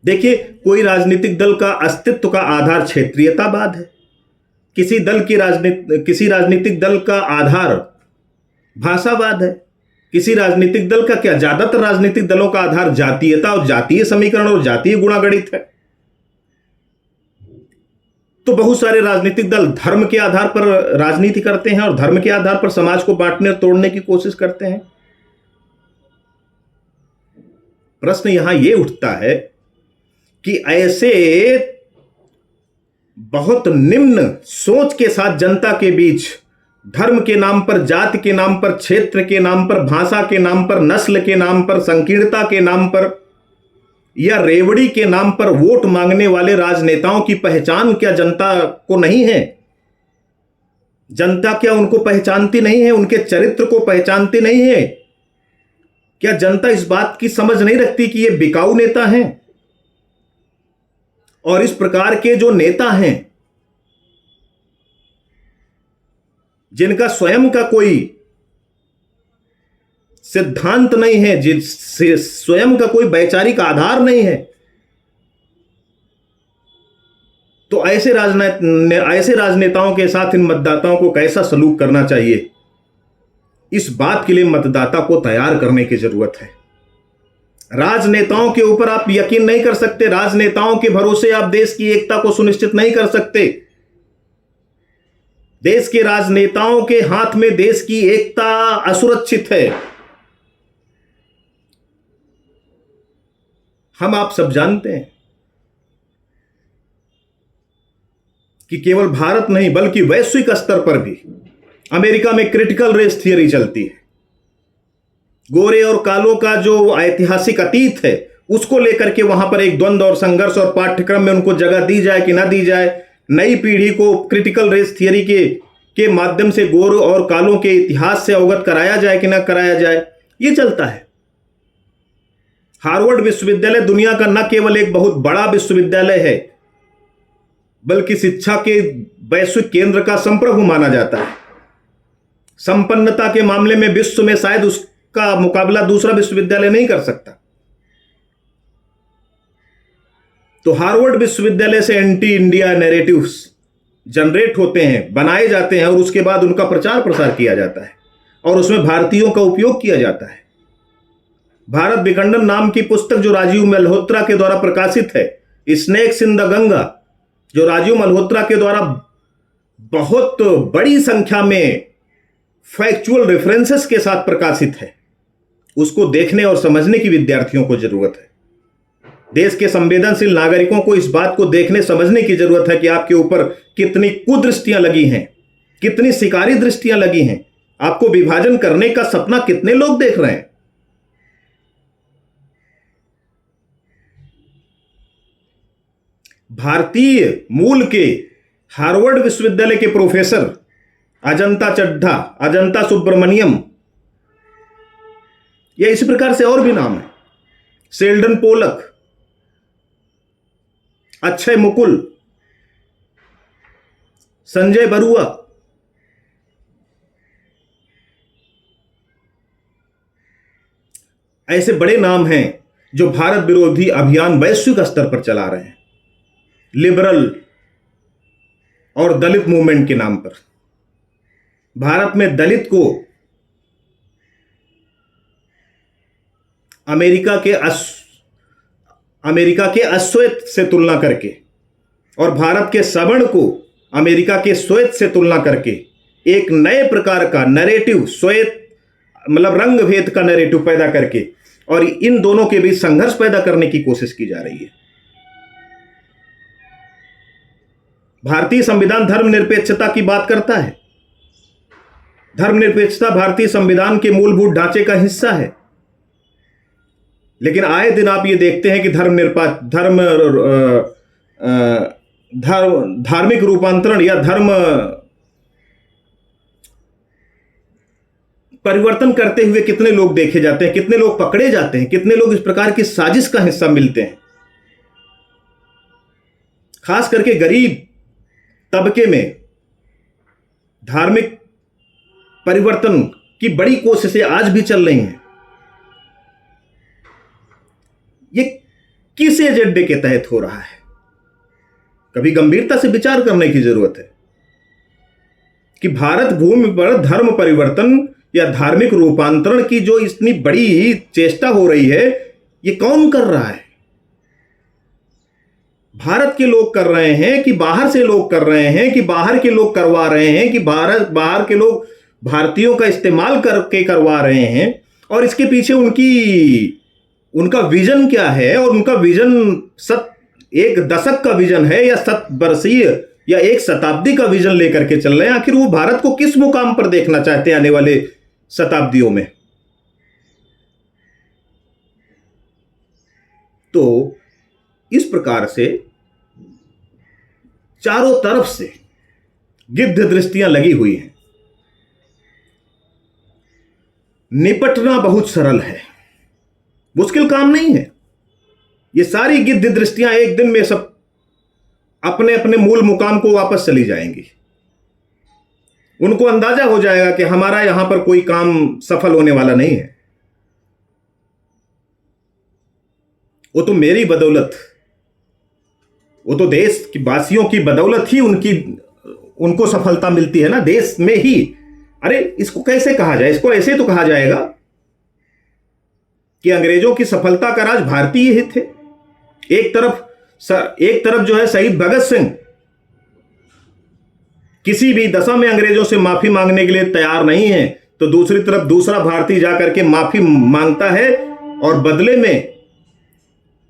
देखिए, कोई राजनीतिक दल का अस्तित्व का आधार क्षेत्रीयतावाद है, किसी राजनीतिक दल का आधार भाषावाद है, किसी राजनीतिक दल का, क्या ज्यादातर राजनीतिक दलों का आधार जातीयता और जातीय समीकरण और जातीय गुणागणित है। तो बहुत सारे राजनीतिक दल धर्म के आधार पर राजनीति करते हैं और धर्म के आधार पर समाज को बांटने और तोड़ने की कोशिश करते हैं। प्रश्न यहां यह उठता है कि ऐसे बहुत निम्न सोच के साथ जनता के बीच धर्म के नाम पर, जाति के नाम पर, क्षेत्र के नाम पर, भाषा के नाम पर, नस्ल के नाम पर, संकीर्णता के नाम पर या रेवड़ी के नाम पर वोट मांगने वाले राजनेताओं की पहचान क्या जनता को नहीं है? जनता क्या उनको पहचानती नहीं है? उनके चरित्र को पहचानती नहीं है? क्या जनता इस बात की समझ नहीं रखती कि ये बिकाऊ नेता हैं? और इस प्रकार के जो नेता हैं जिनका स्वयं का कोई सिद्धांत नहीं है, जिससे स्वयं का कोई वैचारिक आधार नहीं है, तो ऐसे राजनेताओं के साथ इन मतदाताओं को कैसा सलूक करना चाहिए, इस बात के लिए मतदाता को तैयार करने की जरूरत है। राजनेताओं के ऊपर आप यकीन नहीं कर सकते, राजनेताओं के भरोसे आप देश की एकता को सुनिश्चित नहीं कर सकते। देश के राजनेताओं के हाथ में देश की एकता असुरक्षित है। हम आप सब जानते हैं कि केवल भारत नहीं बल्कि वैश्विक स्तर पर भी अमेरिका में क्रिटिकल रेस थियरी चलती है। गोरे और कालों का जो ऐतिहासिक अतीत है उसको लेकर के वहां पर एक द्वंद्व और संघर्ष, और पाठ्यक्रम में उनको जगह दी जाए कि ना दी जाए, नई पीढ़ी को क्रिटिकल रेस थियरी के माध्यम से गोरे और कालों के इतिहास से अवगत कराया जाए कि ना कराया जाए, ये चलता है। हार्वर्ड विश्वविद्यालय दुनिया का न केवल एक बहुत बड़ा विश्वविद्यालय है बल्कि शिक्षा के वैश्विक केंद्र का संप्रभु माना जाता है। संपन्नता के मामले में विश्व में शायद उसका मुकाबला दूसरा विश्वविद्यालय नहीं कर सकता। तो हार्वर्ड विश्वविद्यालय से एंटी इंडिया नैरेटिव्स जनरेट होते हैं, बनाए जाते हैं, और उसके बाद उनका प्रचार प्रसार किया जाता है और उसमें भारतीयों का उपयोग किया जाता है। भारत विखंडन नाम की पुस्तक जो राजीव मल्होत्रा के द्वारा प्रकाशित है, स्नेक्स इन द गंगा, जो राजीव मल्होत्रा के द्वारा बहुत बड़ी संख्या में फैक्चुअल रेफरेंसेस के साथ प्रकाशित है, उसको देखने और समझने की विद्यार्थियों को जरूरत है। देश के संवेदनशील नागरिकों को इस बात को देखने समझने की जरूरत है कि आपके ऊपर कितनी कुदृष्टियां लगी हैं, कितनी शिकारी दृष्टियां लगी हैं, आपको विभाजन करने का सपना कितने लोग देख रहे हैं। भारतीय मूल के हार्वर्ड विश्वविद्यालय के प्रोफेसर अजंता चड्ढा, अजंता सुब्रमण्यम, या इसी प्रकार से और भी नाम है, शेल्डन पोलक, अक्षय मुकुल, संजय बरुआ, ऐसे बड़े नाम हैं जो भारत विरोधी अभियान वैश्विक स्तर पर चला रहे हैं, लिबरल और दलित मूवमेंट के नाम पर। भारत में दलित को अमेरिका के अश्वेत से तुलना करके और भारत के सवर्ण को अमेरिका के श्वेत से तुलना करके एक नए प्रकार का नैरेटिव, श्वेत मतलब रंग भेद का नैरेटिव पैदा करके और इन दोनों के बीच संघर्ष पैदा करने की कोशिश की जा रही है। भारतीय संविधान धर्मनिरपेक्षता की बात करता है। धर्मनिरपेक्षता भारतीय संविधान के मूलभूत ढांचे का हिस्सा है, लेकिन आए दिन आप ये देखते हैं कि धार्मिक रूपांतरण या धर्म परिवर्तन करते हुए कितने लोग देखे जाते हैं, कितने लोग पकड़े जाते हैं, कितने लोग इस प्रकार की साजिश का हिस्सा मिलते हैं। खास करके गरीब तबके में धार्मिक परिवर्तन की बड़ी कोशिशें आज भी चल रही हैं। ये किस एजेंडे के तहत हो रहा है? कभी गंभीरता से विचार करने की जरूरत है कि भारत भूमि पर धर्म परिवर्तन या धार्मिक रूपांतरण की जो इतनी बड़ी चेष्टा हो रही है, ये कौन कर रहा है? भारत के लोग कर रहे हैं कि बाहर से लोग कर रहे हैं कि बाहर के लोग करवा रहे हैं कि बाहर के लोग भारतीयों का इस्तेमाल करके करवा रहे हैं? और इसके पीछे उनका विजन क्या है? और उनका विजन एक दशक का विजन है या 7 वर्षीय या 1 शताब्दी का विजन लेकर के चल रहे हैं? आखिर वो भारत को किस मुकाम पर देखना चाहते हैं आने वाले शताब्दियों में? तो इस प्रकार से चारों तरफ से गिद्ध दृष्टियां लगी हुई हैं। निपटना बहुत सरल है, मुश्किल काम नहीं है। ये सारी गिद्ध दृष्टियां एक दिन में सब अपने अपने मूल मुकाम को वापस चली जाएंगी। उनको अंदाजा हो जाएगा कि हमारा यहां पर कोई काम सफल होने वाला नहीं है। वो तो मेरी बदौलत, वो तो देश की वासियों की बदौलत ही उनको सफलता मिलती है ना, देश में ही। अरे इसको कैसे कहा जाए? इसको ऐसे तो कहा जाएगा कि अंग्रेजों की सफलता का राज भारतीय ही थे। एक तरफ जो है शहीद भगत सिंह किसी भी दशा में अंग्रेजों से माफी मांगने के लिए तैयार नहीं है, तो दूसरी तरफ दूसरा भारतीय जाकर के माफी मांगता है और बदले में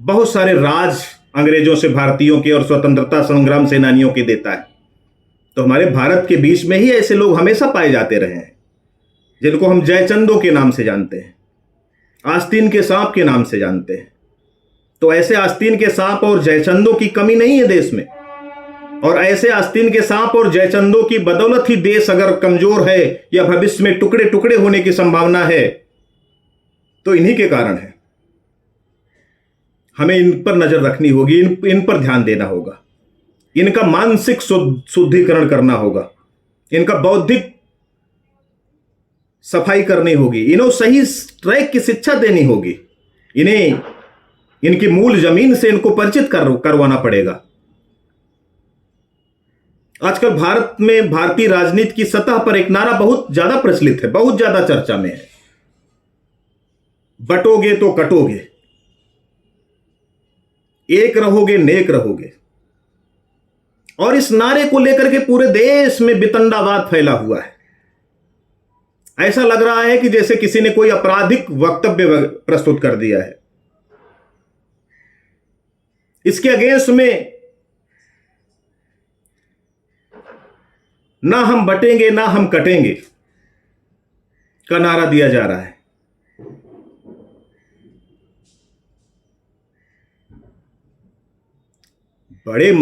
बहुत सारे राज अंग्रेजों से भारतीयों के और स्वतंत्रता संग्राम सेनानियों के देता है। तो हमारे भारत के बीच में ही ऐसे लोग हमेशा पाए जाते रहे हैं, जिनको हम जयचंदों के नाम से जानते हैं, आस्तीन के सांप के नाम से जानते हैं। तो ऐसे आस्तीन के सांप और जयचंदों की कमी नहीं है देश में, और ऐसे आस्तीन के सांप और जयचंदों की बदौलत ही देश अगर कमजोर है या भविष्य में टुकड़े टुकड़े होने की संभावना है, तो इन्हीं के कारण है। हमें इन पर नजर रखनी होगी, इन पर ध्यान देना होगा, इनका मानसिक शुद्धिकरण करना होगा, इनका बौद्धिक सफाई करनी होगी, इन्हें सही ट्रैक की शिक्षा देनी होगी, इन्हें इनकी मूल जमीन से इनको परिचित करवाना पड़ेगा। आजकल भारत में भारतीय राजनीति की सतह पर एक नारा बहुत ज्यादा प्रचलित है, बहुत ज्यादा चर्चा में है, बटोगे तो कटोगे, एक रहोगे नेक रहोगे। और इस नारे को लेकर के पूरे देश में वितंडावाद फैला हुआ है। ऐसा लग रहा है कि जैसे किसी ने कोई आपराधिक वक्तव्य प्रस्तुत कर दिया है। इसके अगेंस्ट में ना हम बटेंगे ना हम कटेंगे का नारा दिया जा रहा है। बड़े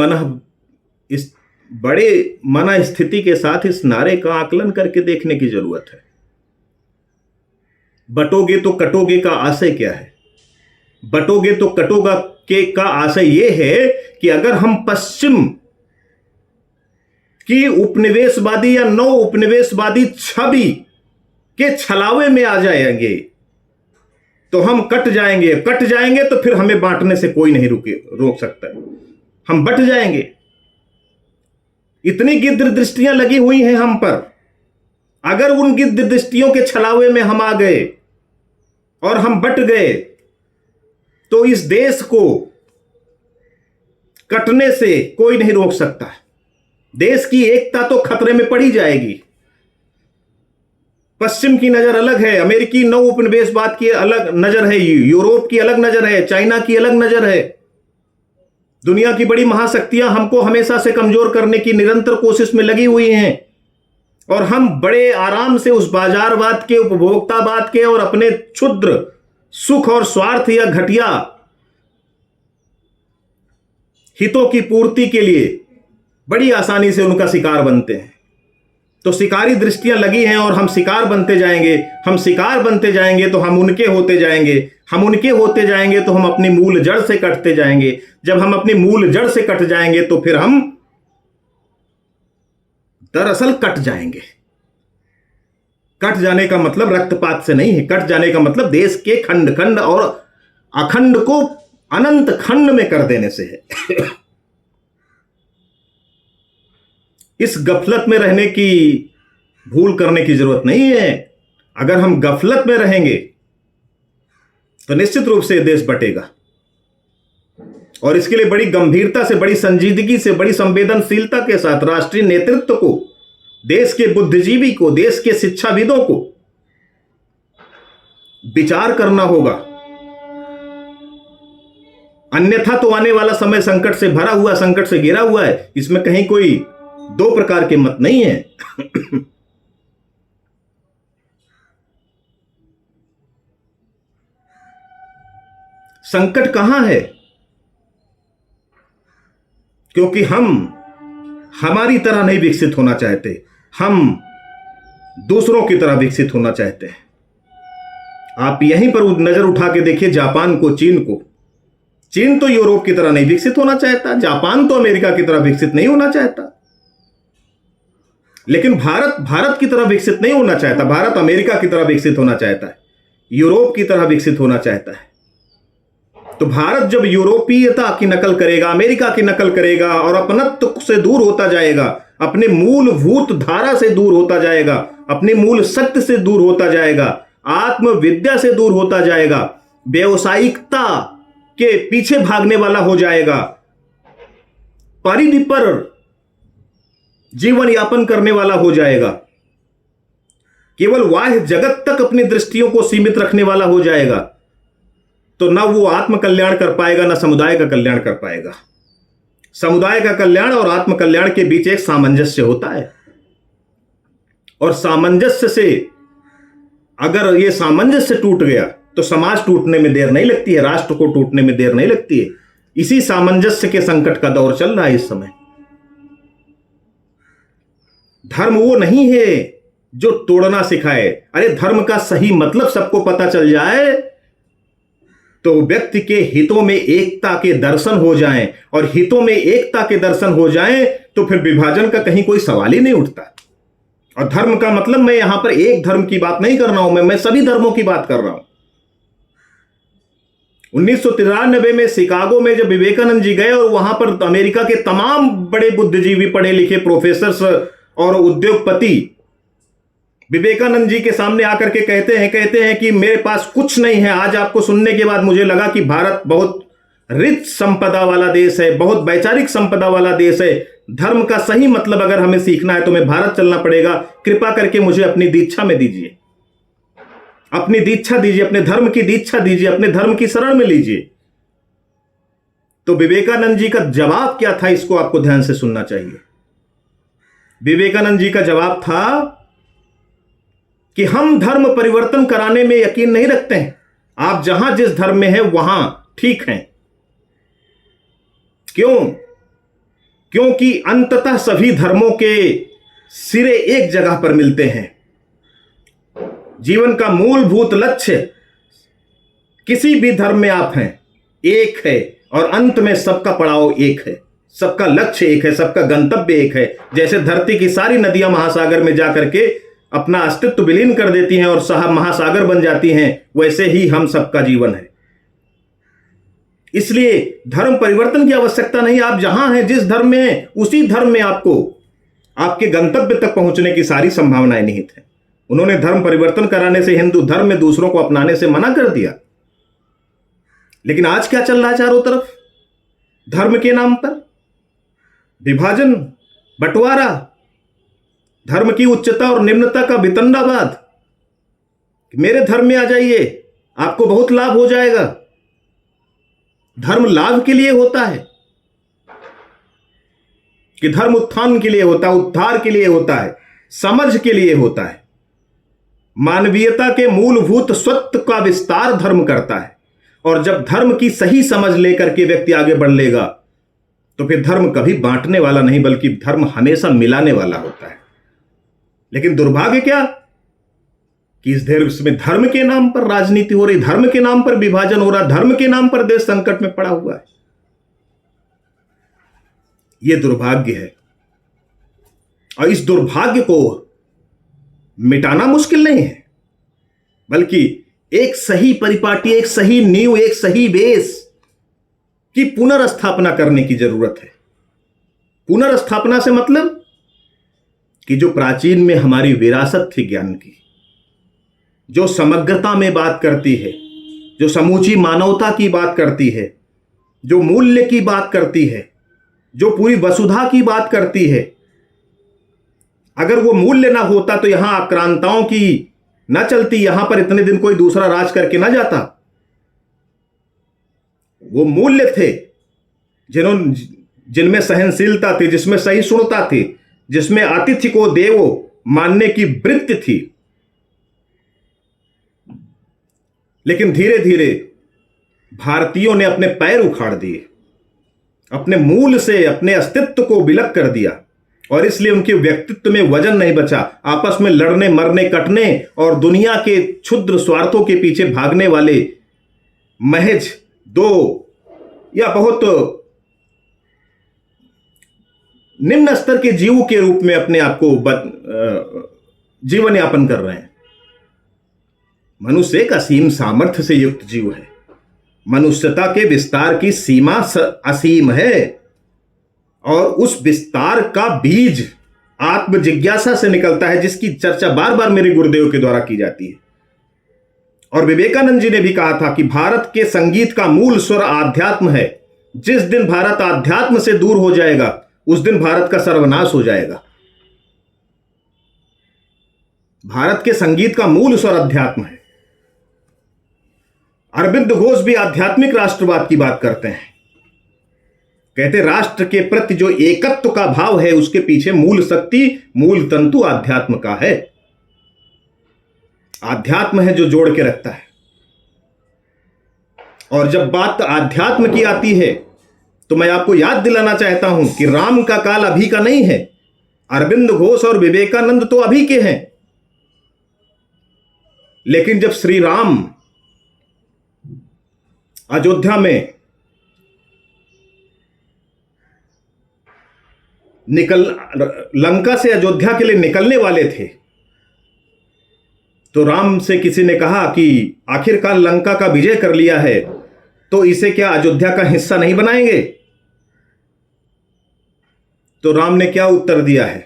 मन स्थिति के साथ इस नारे का आकलन करके देखने की जरूरत है। बटोगे तो कटोगे का आशय क्या है? बटोगे तो कटोगा का आशय यह है कि अगर हम पश्चिम की उपनिवेशवादी या नौ उपनिवेशवादी छवि के छलावे में आ जाएंगे तो हम कट जाएंगे तो फिर हमें बांटने से कोई नहीं रोक सकता। हम बट जाएंगे। इतनी गिद्ध दृष्टियां लगी हुई हैं हम पर। अगर उन गिद्ध दृष्टियों के छलावे में हम आ गए और हम बट गए तो इस देश को कटने से कोई नहीं रोक सकता। देश की एकता तो खतरे में पड़ी जाएगी। पश्चिम की नजर अलग है, अमेरिकी नौ उपनिवेशवाद की अलग नजर है, यूरोप की अलग नजर है, चाइना की अलग नजर है। दुनिया की बड़ी महाशक्तियां हमको हमेशा से कमजोर करने की निरंतर कोशिश में लगी हुई हैं और हम बड़े आराम से उस बाजारवाद के, उपभोक्तावाद के और अपने क्षुद्र सुख और स्वार्थ या घटिया हितों की पूर्ति के लिए बड़ी आसानी से उनका शिकार बनते हैं। तो शिकारी दृष्टियां लगी हैं और हम शिकार बनते जाएंगे। हम शिकार बनते जाएंगे तो हम उनके होते जाएंगे। हम उनके होते जाएंगे तो हम अपनी मूल जड़ से कटते जाएंगे। जब हम अपनी मूल जड़ से कट जाएंगे तो फिर हम दरअसल कट जाएंगे। कट जाने का मतलब रक्तपात से नहीं है। कट जाने का मतलब देश के खंड खंड और अखंड को अनंत खंड में कर देने से है। इस गफलत में रहने की, भूल करने की जरूरत नहीं है। अगर हम गफलत में रहेंगे तो निश्चित रूप से देश बटेगा और इसके लिए बड़ी गंभीरता से, बड़ी संजीदगी से, बड़ी संवेदनशीलता के साथ राष्ट्रीय नेतृत्व को, देश के बुद्धिजीवी को, देश के शिक्षाविदों को विचार करना होगा। अन्यथा तो आने वाला समय संकट से भरा हुआ, संकट से घिरा हुआ है। इसमें कहीं कोई दो प्रकार के मत नहीं है। संकट कहां है? क्योंकि हम हमारी तरह नहीं विकसित होना चाहते, हम दूसरों की तरह विकसित होना चाहते हैं। आप यहीं पर नजर उठा के देखिए जापान को, चीन को। चीन तो यूरोप की तरह नहीं विकसित होना चाहता, जापान तो अमेरिका की तरह विकसित नहीं होना चाहता। लेकिन भारत की तरह विकसित नहीं होना चाहता। भारत अमेरिका की तरह विकसित होना चाहता है, यूरोप की तरह विकसित होना चाहता है। तो भारत जब यूरोपीयता की नकल करेगा, अमेरिका की नकल करेगा और अपनत्व से दूर होता जाएगा, अपने मूलभूत धारा से दूर होता जाएगा, अपने मूल सत्य से दूर होता जाएगा, आत्मविद्या से दूर होता जाएगा, व्यावसायिकता के पीछे भागने वाला हो जाएगा, परिधि पर जीवन यापन करने वाला हो जाएगा, केवल बाह्य जगत तक अपनी दृष्टियों को सीमित रखने वाला हो जाएगा, तो ना वो आत्म कल्याण कर पाएगा, ना समुदाय का कल्याण कर पाएगा। समुदाय का कल्याण और आत्म कल्याण के बीच एक सामंजस्य होता है और सामंजस्य से, अगर ये सामंजस्य टूट गया तो समाज टूटने में देर नहीं लगती है, राष्ट्र को टूटने में देर नहीं लगती है। इसी सामंजस्य के संकट का दौर चल रहा है इस समय। धर्म वो नहीं है जो तोड़ना सिखाए। अरे धर्म का सही मतलब सबको पता चल जाए तो व्यक्ति के हितों में एकता के दर्शन हो जाएं, और हितों में एकता के दर्शन हो जाएं तो फिर विभाजन का कहीं कोई सवाल ही नहीं उठता। और धर्म का मतलब मैं यहां पर एक धर्म की बात नहीं कर रहा हूं, मैं सभी धर्मों की बात कर रहा हूं। 1993 में शिकागो में जब विवेकानंद जी गए और वहां पर अमेरिका के तमाम बड़े बुद्धिजीवी, पढ़े लिखे प्रोफेसर और उद्योगपति विवेकानंद जी के सामने आकर के कहते हैं कि मेरे पास कुछ नहीं है। आज आपको सुनने के बाद मुझे लगा कि भारत बहुत रिच संपदा वाला देश है, बहुत वैचारिक संपदा वाला देश है। धर्म का सही मतलब अगर हमें सीखना है तो हमें भारत चलना पड़ेगा। कृपा करके मुझे अपनी दीक्षा में दीजिए, अपनी दीक्षा दीजिए, अपने धर्म की दीक्षा दीजिए, अपने धर्म की शरण में लीजिए। तो विवेकानंद जी का जवाब क्या था, इसको आपको ध्यान से सुनना चाहिए। विवेकानंद जी का जवाब था कि हम धर्म परिवर्तन कराने में यकीन नहीं रखते हैं। आप जहां जिस धर्म में हैं वहां ठीक हैं। क्यों? क्योंकि अंततः सभी धर्मों के सिरे एक जगह पर मिलते हैं। जीवन का मूलभूत लक्ष्य किसी भी धर्म में आप हैं एक है, और अंत में सबका पड़ाव एक है, सबका लक्ष्य एक है, सबका गंतव्य एक है। जैसे धरती की सारी नदियां महासागर में जाकर के अपना अस्तित्व विलीन कर देती हैं और महासागर बन जाती हैं, वैसे ही हम सबका जीवन है। इसलिए धर्म परिवर्तन की आवश्यकता नहीं। आप जहां हैं, जिस धर्म में हैं, उसी धर्म में आपको आपके गंतव्य तक पहुंचने की सारी संभावनाएं निहित हैं। उन्होंने धर्म परिवर्तन कराने से, हिंदू धर्म में दूसरों को अपनाने से मना कर दिया। लेकिन आज क्या चल रहा है चारों तरफ? धर्म के नाम पर विभाजन, बंटवारा, धर्म की उच्चता और निम्नता का वितंडावाद। मेरे धर्म में आ जाइए, आपको बहुत लाभ हो जाएगा। धर्म लाभ के लिए होता है कि धर्म उत्थान के लिए होता है, उद्धार के लिए होता है, समझ के लिए होता है। मानवीयता के मूलभूत सत्य का विस्तार धर्म करता है। और जब धर्म की सही समझ लेकर के व्यक्ति आगे बढ़ लेगा तो फिर धर्म कभी बांटने वाला नहीं, बल्कि धर्म हमेशा मिलाने वाला होता है। लेकिन दुर्भाग्य क्या कि इस देश में धर्म के नाम पर राजनीति हो रही, धर्म के नाम पर विभाजन हो रहा, धर्म के नाम पर देश संकट में पड़ा हुआ है। यह दुर्भाग्य है और इस दुर्भाग्य को मिटाना मुश्किल नहीं है, बल्कि एक सही परिपाटी, एक सही नींव, एक सही बेस की पुनर्स्थापना करने की जरूरत है। पुनर्स्थापना से मतलब कि जो प्राचीन में हमारी विरासत थी ज्ञान की, जो समग्रता में बात करती है, जो समूची मानवता की बात करती है, जो मूल्य की बात करती है, जो पूरी वसुधा की बात करती है, अगर वो मूल्य ना होता तो यहां आक्रांताओं की ना चलती, यहां पर इतने दिन कोई दूसरा राज करके ना जाता। वो मूल्य थे जिनमें सहनशीलता थी, जिसमें सहिष्णुता थी, जिसमें अतिथि को देवो मानने की वृत्ति थी। लेकिन धीरे धीरे भारतीयों ने अपने पैर उखाड़ दिए, अपने मूल से अपने अस्तित्व को विलग कर दिया, और इसलिए उनके व्यक्तित्व में वजन नहीं बचा। आपस में लड़ने, मरने, कटने और दुनिया के क्षुद्र स्वार्थों के पीछे भागने वाले महज दो या बहुत निम्न स्तर के जीवों के रूप में अपने आप को जीवन यापन कर रहे हैं। मनुष्य एक असीम सामर्थ्य से युक्त जीव है। मनुष्यता के विस्तार की सीमा असीम है, और उस विस्तार का बीज आत्म जिज्ञासा से निकलता है, जिसकी चर्चा बार बार मेरे गुरुदेव के द्वारा की जाती है। और विवेकानंद जी ने भी कहा था कि भारत के संगीत का मूल स्वर आध्यात्म है। जिस दिन भारत आध्यात्म से दूर हो जाएगा, उस दिन भारत का सर्वनाश हो जाएगा। भारत के संगीत का मूल स्वर अध्यात्म है। अरविंद घोष भी आध्यात्मिक राष्ट्रवाद की बात करते हैं। कहते राष्ट्र के प्रति जो एकत्व का भाव है, उसके पीछे मूल शक्ति, मूल तंतु आध्यात्म का है। आध्यात्म है जो जोड़ के रखता है। और जब बात आध्यात्म की आती है तो मैं आपको याद दिलाना चाहता हूं कि राम का काल अभी का नहीं है। अरविंद घोष और विवेकानंद तो अभी के हैं, लेकिन जब श्री राम अयोध्या में लंका से अयोध्या के लिए निकलने वाले थे, तो राम से किसी ने कहा कि आखिरकार लंका का विजय कर लिया है, तो इसे क्या अयोध्या का हिस्सा नहीं बनाएंगे? तो राम ने क्या उत्तर दिया है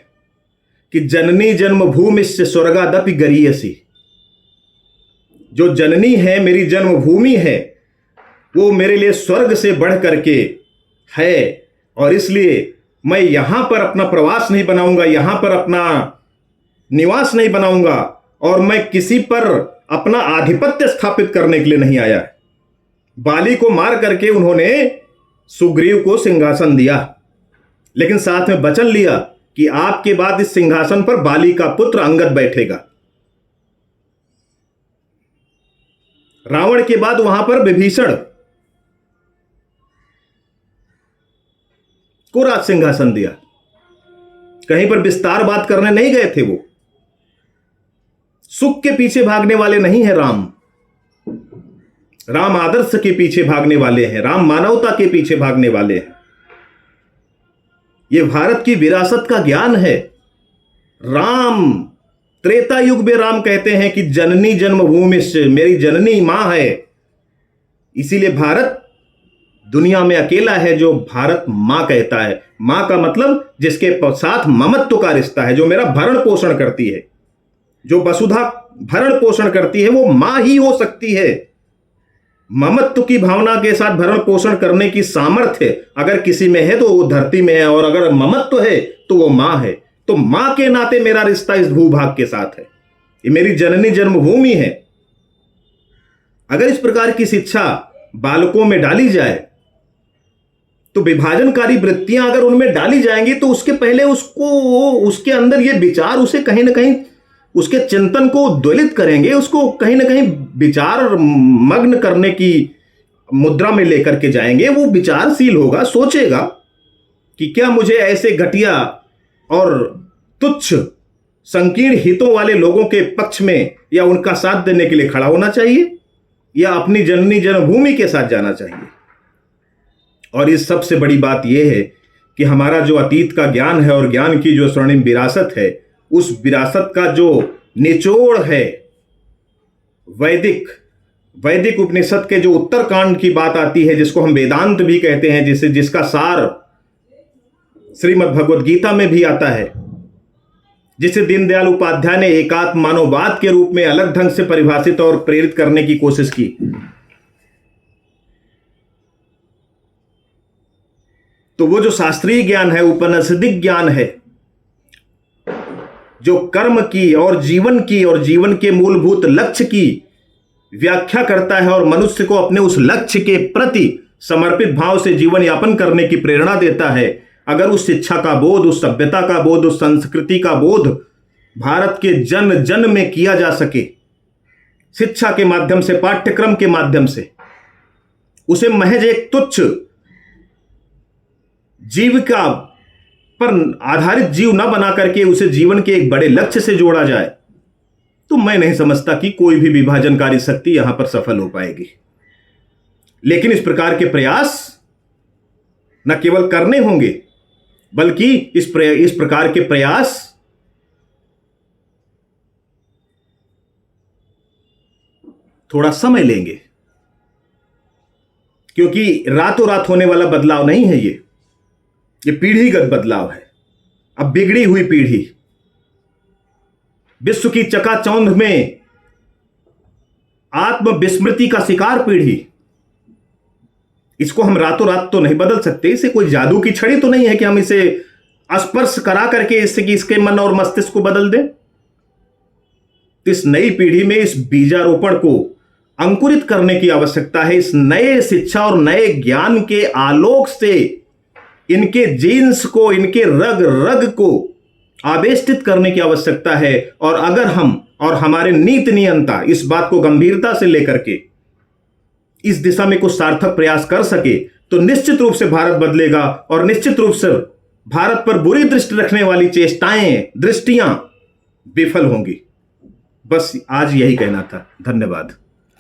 कि जननी जन्मभूमिश्च स्वर्गादपि गरीयसी। जो जननी है, मेरी जन्मभूमि है, वो मेरे लिए स्वर्ग से बढ़ करके है, और इसलिए मैं यहां पर अपना प्रवास नहीं बनाऊंगा, यहां पर अपना निवास नहीं बनाऊंगा, और मैं किसी पर अपना आधिपत्य स्थापित करने के लिए नहीं आया। बाली को मार करके उन्होंने सुग्रीव को सिंहासन दिया, लेकिन साथ में वचन लिया कि आपके बाद इस सिंहासन पर बाली का पुत्र अंगद बैठेगा। रावण के बाद वहां पर विभीषण को राज सिंहासन दिया। कहीं पर विस्तार बात करने नहीं गए थे। वो सुख के पीछे भागने वाले नहीं हैं। राम आदर्श के पीछे भागने वाले हैं। राम मानवता के पीछे भागने वाले हैं। यह भारत की विरासत का ज्ञान है। राम त्रेता युग में राम कहते हैं कि जननी जन्मभूमिश्च, मेरी जननी मां है। इसीलिए भारत दुनिया में अकेला है जो भारत मां कहता है। मां का मतलब जिसके साथ ममत्व का रिश्ता है, जो मेरा भरण पोषण करती है, जो वसुधा भरण पोषण करती है, वो मां ही हो सकती है। ममत्व की भावना के साथ भरण पोषण करने की सामर्थ्य अगर किसी में है तो वो धरती में है, और अगर ममत्व है तो वो मां है। तो मां के नाते मेरा रिश्ता इस भूभाग के साथ है, ये मेरी जननी जन्मभूमि है। अगर इस प्रकार की शिक्षा बालकों में डाली जाए तो विभाजनकारी वृत्तियां अगर उनमें डाली जाएंगी तो उसके पहले उसके अंदर ये विचार उसे कहीं ना कहीं उसके चिंतन को उद्वेलित करेंगे, उसको कहीं ना कहीं विचार मग्न करने की मुद्रा में लेकर के जाएंगे। वो विचारशील होगा, सोचेगा कि क्या मुझे ऐसे घटिया और तुच्छ संकीर्ण हितों वाले लोगों के पक्ष में या उनका साथ देने के लिए खड़ा होना चाहिए, या अपनी जननी जन्मभूमि के साथ जाना चाहिए। और इस सबसे बड़ी बात यह है कि हमारा जो अतीत का ज्ञान है और ज्ञान की जो स्वर्णिम विरासत है, उस विरासत का जो निचोड़ है, वैदिक उपनिषद के जो उत्तरकांड की बात आती है, जिसको हम वेदांत भी कहते हैं, जिसका सार श्रीमद् भगवद गीता में भी आता है, जिसे दीनदयाल उपाध्याय ने एकात्म मानववाद के रूप में अलग ढंग से परिभाषित और प्रेरित करने की कोशिश की। तो वो जो शास्त्रीय ज्ञान है, उपनिषदिक ज्ञान है, जो कर्म की और जीवन के मूलभूत लक्ष्य की व्याख्या करता है और मनुष्य को अपने उस लक्ष्य के प्रति समर्पित भाव से जीवन यापन करने की प्रेरणा देता है, अगर उस शिक्षा का बोध, उस सभ्यता का बोध, उस संस्कृति का बोध भारत के जन जन में किया जा सके, शिक्षा के माध्यम से, पाठ्यक्रम के माध्यम से, उसे महज एक तुच्छ जीविका पर आधारित जीव न बना करके उसे जीवन के एक बड़े लक्ष्य से जोड़ा जाए, तो मैं नहीं समझता कि कोई भी विभाजनकारी शक्ति यहां पर सफल हो पाएगी। लेकिन इस प्रकार के प्रयास न केवल करने होंगे, बल्कि इस प्रकार के प्रयास थोड़ा समय लेंगे, क्योंकि रातों रात होने वाला बदलाव नहीं है ये पीढ़ीगत बदलाव है। अब बिगड़ी हुई पीढ़ी, विश्व की चकाचौंध में आत्मविस्मृति का शिकार पीढ़ी, इसको हम रातों रात तो नहीं बदल सकते। इसे कोई जादू की छड़ी तो नहीं है कि हम इसे स्पर्श करा करके इसके मन और मस्तिष्क को बदल दें। इस नई पीढ़ी में इस बीजारोपण को अंकुरित करने की आवश्यकता है। इस नए शिक्षा और नए ज्ञान के आलोक से इनके जीन्स को, इनके रग रग को आवेष्टित करने की आवश्यकता है। और अगर हम और हमारे नीति नियंता इस बात को गंभीरता से लेकर के इस दिशा में कुछ सार्थक प्रयास कर सके, तो निश्चित रूप से भारत बदलेगा, और निश्चित रूप से भारत पर बुरी दृष्टि रखने वाली चेष्टाएं, दृष्टियां विफल होंगी। बस आज यही कहना था। धन्यवाद।